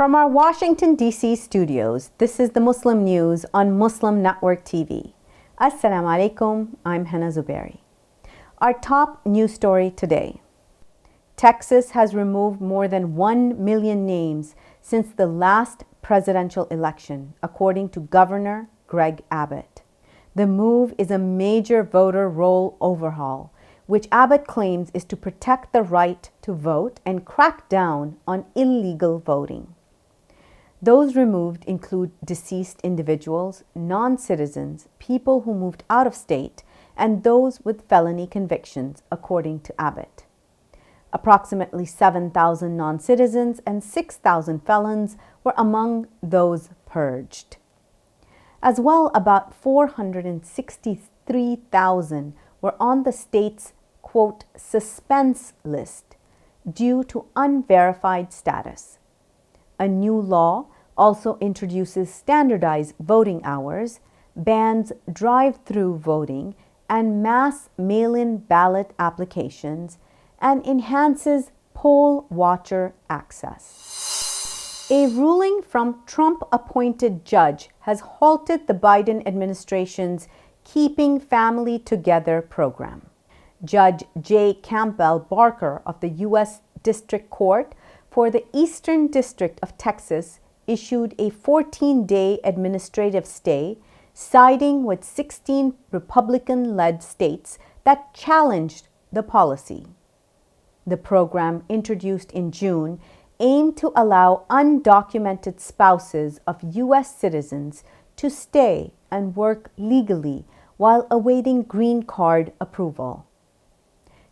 From our Washington, D.C. studios, this is the Muslim News on Muslim Network TV. Assalamu alaikum, I'm Hannah Zuberi. Our top news story today. Texas has removed more than 1 million names since the last presidential election, according to Governor Greg Abbott. The move is a major voter roll overhaul, which Abbott claims is to protect the right to vote and crack down on illegal voting. Those removed include deceased individuals, non-citizens, people who moved out of state, and those with felony convictions, according to Abbott. Approximately 7,000 non-citizens and 6,000 felons were among those purged. As well, about 463,000 were on the state's, quote, suspense list due to unverified status. A new law also introduces standardized voting hours, bans drive-through voting and mass mail-in ballot applications, and enhances poll watcher access. A ruling from Trump-appointed judge has halted the Biden administration's Keeping Family Together program. Judge J. Campbell Barker of the U.S. District Court for the Eastern District of Texas issued a 14-day administrative stay, siding with 16 Republican-led states that challenged the policy. The program, introduced in June, aimed to allow undocumented spouses of U.S. citizens to stay and work legally while awaiting green card approval.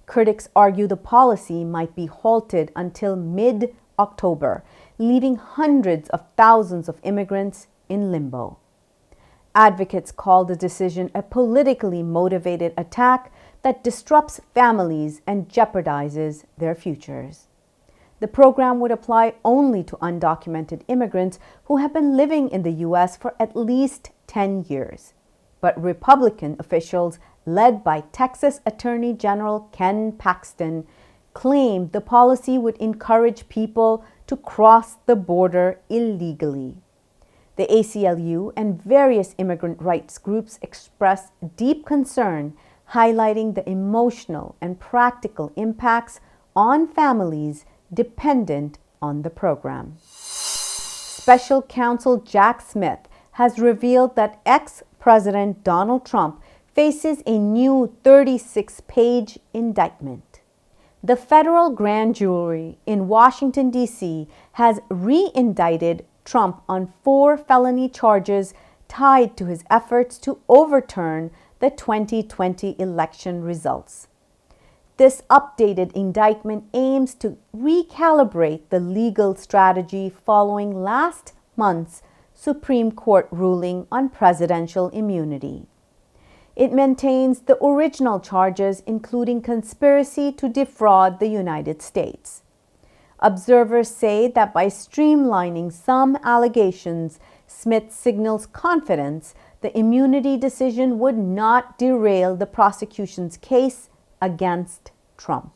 Critics argue the policy might be halted until mid-October, leaving hundreds of thousands of immigrants in limbo. Advocates call the decision a politically motivated attack that disrupts families and jeopardizes their futures. The program would apply only to undocumented immigrants who have been living in the U.S. for at least 10 years. But Republican officials, led by Texas Attorney General Ken Paxton, claimed the policy would encourage people to cross the border illegally. The ACLU and various immigrant rights groups expressed deep concern, highlighting the emotional and practical impacts on families dependent on the program. Special Counsel Jack Smith has revealed that ex-President Donald Trump faces a new 36-page indictment. The federal grand jury in Washington, D.C. has re-indicted Trump on 4 felony charges tied to his efforts to overturn the 2020 election results. This updated indictment aims to recalibrate the legal strategy following last month's Supreme Court ruling on presidential immunity. It maintains the original charges, including conspiracy to defraud the United States. Observers say that by streamlining some allegations, Smith signals confidence the immunity decision would not derail the prosecution's case against Trump.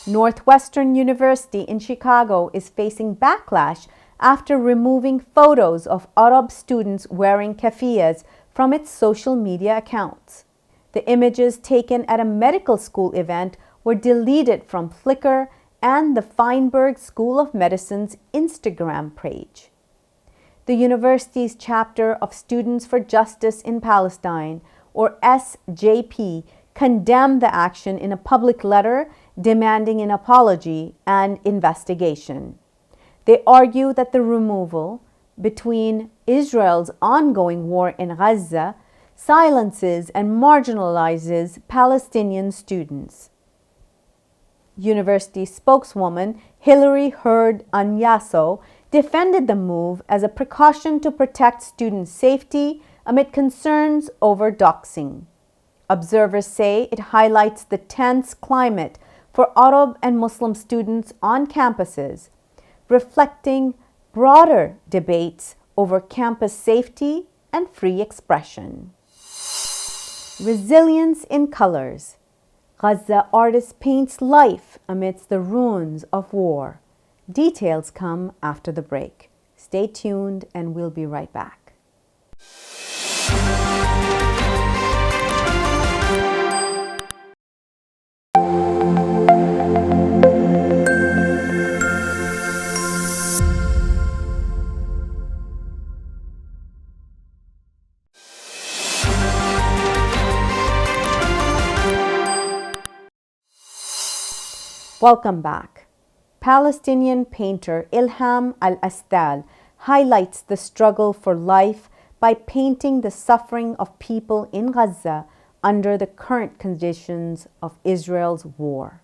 Northwestern University in Chicago is facing backlash after removing photos of Arab students wearing Keffiyehs from its social media accounts. The images taken at a medical school event were deleted from Flickr and the Feinberg School of Medicine's Instagram page. The university's chapter of Students for Justice in Palestine, or SJP, condemned the action in a public letter demanding an apology and investigation. They argue that the removal, between Israel's ongoing war in Gaza, silences and marginalizes Palestinian students. University spokeswoman Hillary Hurd Anyaso defended the move as a precaution to protect student safety amid concerns over doxing. Observers say it highlights the tense climate for Arab and Muslim students on campuses, reflecting broader debates over campus safety and free expression. Resilience in colors. Gaza artist paints life amidst the ruins of war. Details come after the break. Stay tuned and we'll be right back. Welcome back. Palestinian painter Ilham Al-Astal highlights the struggle for life by painting the suffering of people in Gaza under the current conditions of Israel's war.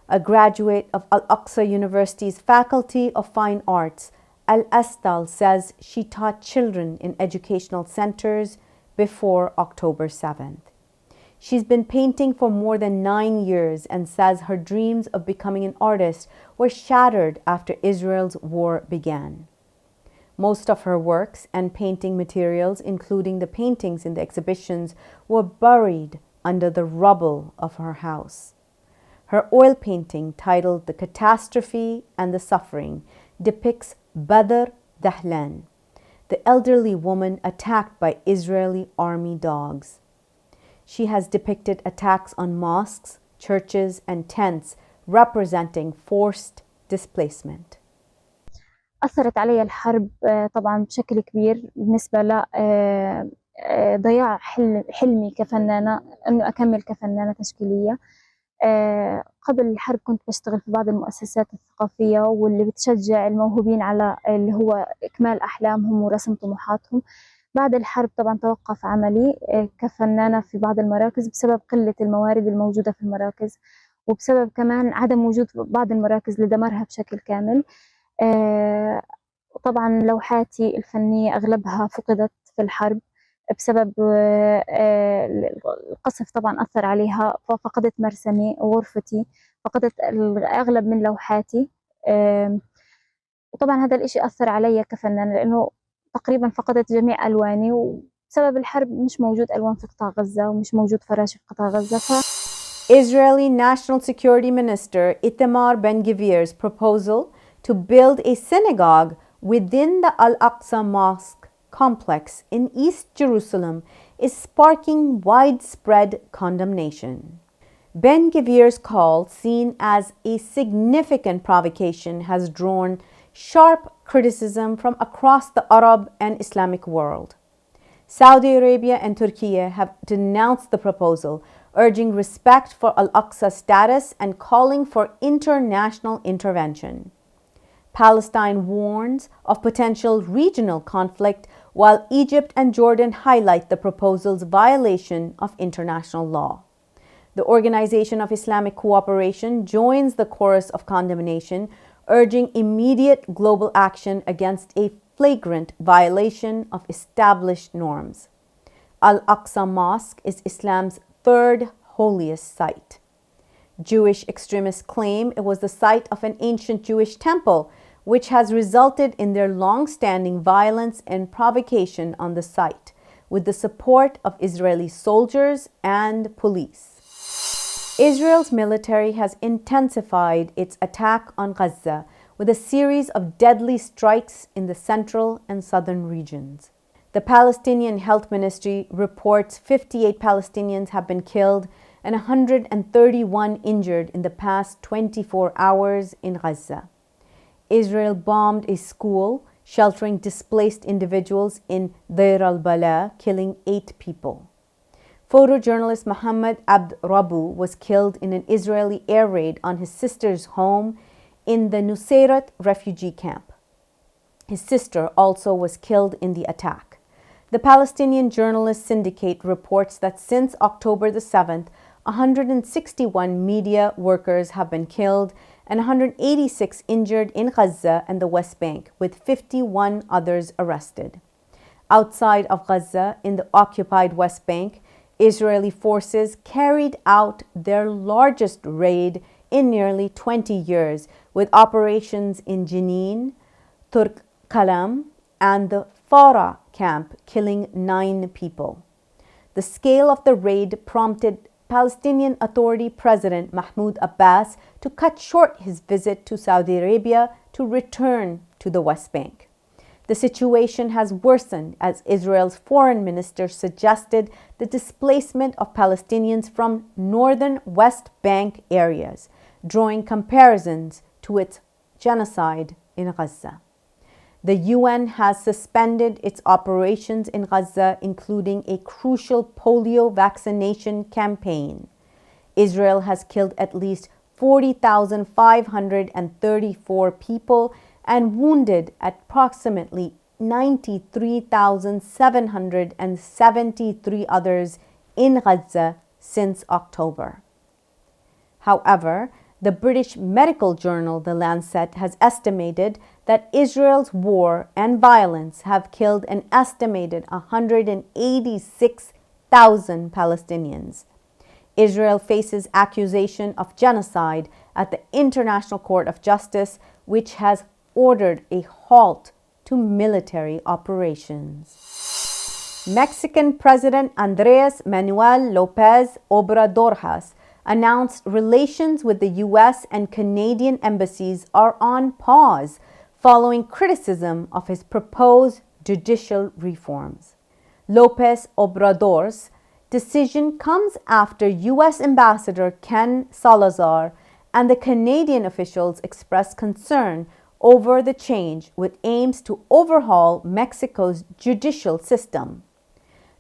A graduate of Al-Aqsa University's Faculty of Fine Arts, Al-Astal says she taught children in educational centers before October 7th. She's been painting for more than 9 years and says her dreams of becoming an artist were shattered after Israel's war began. Most of her works and painting materials, including the paintings in the exhibitions, were buried under the rubble of her house. Her oil painting, titled The Catastrophe and the Suffering, depicts Badr Dahlan, the elderly woman attacked by Israeli army dogs. She has depicted attacks on mosques, churches, and tents representing forced displacement. أثرت علي الحرب طبعا بشكل كبير بالنسبة لضياع حلمي كفنانة أنه أكمل كفنانة تشكيلية. قبل الحرب كنت بشتغل في بعض المؤسسات الثقافية واللي بتشجع الموهوبين على اللي هو إكمال أحلامهم ورسم طموحاتهم. بعد الحرب طبعا توقف عملي كفنانة في بعض المراكز بسبب قلة الموارد الموجودة في المراكز، وبسبب كمان عدم وجود بعض المراكز لدمرها بشكل كامل. طبعا لوحاتي الفنية أغلبها فقدت في الحرب بسبب القصف، طبعا أثر عليها، ففقدت مرسمي وغرفتي، فقدت أغلب من لوحاتي. وطبعا هذا الإشي أثر علي كفنانة لأنه تقريبا فقدت جميع ألواني، وبسبب الحرب مش موجود ألوان في قطاع غزة ومش موجود فراشي في قطاع غزة. Israeli National Security Minister Itamar Ben-Gvir's proposal to build a synagogue within the Al-Aqsa Mosque complex in East Jerusalem is sparking widespread condemnation. Ben-Gvir's call, seen as a significant provocation, has drawn sharp criticism from across the Arab and Islamic world. Saudi Arabia and Turkey have denounced the proposal, urging respect for Al-Aqsa's status and calling for international intervention. Palestine warns of potential regional conflict, while Egypt and Jordan highlight the proposal's violation of international law. The Organization of Islamic Cooperation joins the chorus of condemnation, urging immediate global action against a flagrant violation of established norms. Al-Aqsa Mosque is Islam's third holiest site. Jewish extremists claim it was the site of an ancient Jewish temple, which has resulted in their long-standing violence and provocation on the site, with the support of Israeli soldiers and police. Israel's military has intensified its attack on Gaza with a series of deadly strikes in the central and southern regions. The Palestinian Health Ministry reports 58 Palestinians have been killed and 131 injured in the past 24 hours in Gaza. Israel bombed a school sheltering displaced individuals in Deir al-Bala, killing 8 people. Photojournalist Mohammed Abd Rabu was killed in an Israeli air raid on his sister's home in the Nuseirat refugee camp. His sister also was killed in the attack. The Palestinian Journalist Syndicate reports that since October the 7th, 161 media workers have been killed and 186 injured in Gaza and the West Bank, with 51 others arrested. Outside of Gaza, in the occupied West Bank, Israeli forces carried out their largest raid in nearly 20 years, with operations in Jenin, Turk Kalam, and the Farah camp, killing 9 people. The scale of the raid prompted Palestinian Authority President Mahmoud Abbas to cut short his visit to Saudi Arabia to return to the West Bank. The situation has worsened as Israel's foreign minister suggested the displacement of Palestinians from northern West Bank areas, drawing comparisons to its genocide in Gaza. The UN has suspended its operations in Gaza, including a crucial polio vaccination campaign. Israel has killed at least 40,534 people and wounded approximately 93,773 others in Gaza since October. However, the British medical journal The Lancet has estimated that Israel's war and violence have killed an estimated 186,000 Palestinians. Israel faces accusation of genocide at the International Court of Justice, which has ordered a halt to military operations. Mexican President Andrés Manuel López Obrador announced relations with the U.S. and Canadian embassies are on pause following criticism of his proposed judicial reforms. López Obrador's decision comes after U.S. Ambassador Ken Salazar and the Canadian officials expressed concern over the change, which aims to overhaul Mexico's judicial system.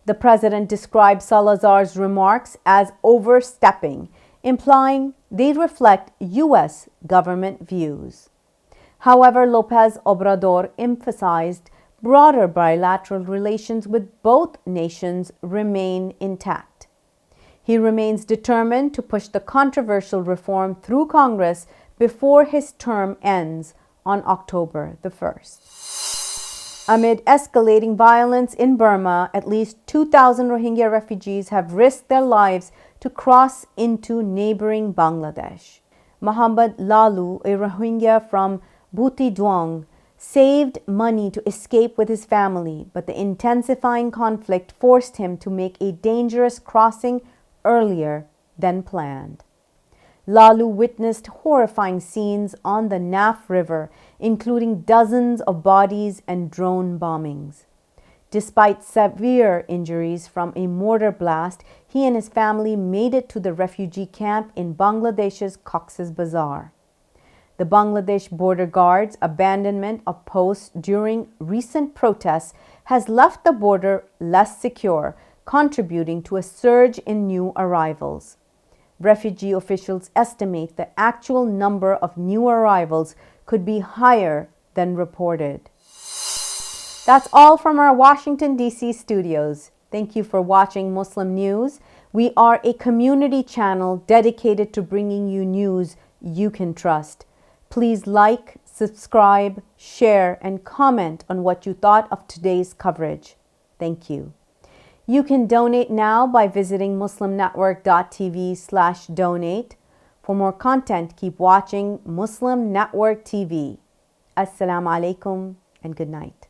The president described Salazar's remarks as overstepping, implying they reflect U.S. government views. However, López Obrador emphasized broader bilateral relations with both nations remain intact. He remains determined to push the controversial reform through Congress before his term ends on October the 1st. Amid escalating violence in Burma, at least 2,000 Rohingya refugees have risked their lives to cross into neighboring Bangladesh. Muhammad Lalu, a Rohingya from Butidwang, saved money to escape with his family, but the intensifying conflict forced him to make a dangerous crossing earlier than planned. Lalu witnessed horrifying scenes on the Naf River, including dozens of bodies and drone bombings. Despite severe injuries from a mortar blast, he and his family made it to the refugee camp in Bangladesh's Cox's Bazar. The Bangladesh border guards' abandonment of posts during recent protests has left the border less secure, contributing to a surge in new arrivals. Refugee officials estimate the actual number of new arrivals could be higher than reported. That's all from our Washington, D.C. studios. Thank you for watching Muslim News. We are a community channel dedicated to bringing you news you can trust. Please like, subscribe, share, and comment on what you thought of today's coverage. Thank you. You can donate now by visiting muslimnetwork.tv/donate. For more content, keep watching Muslim Network TV. Assalamu alaikum and good night.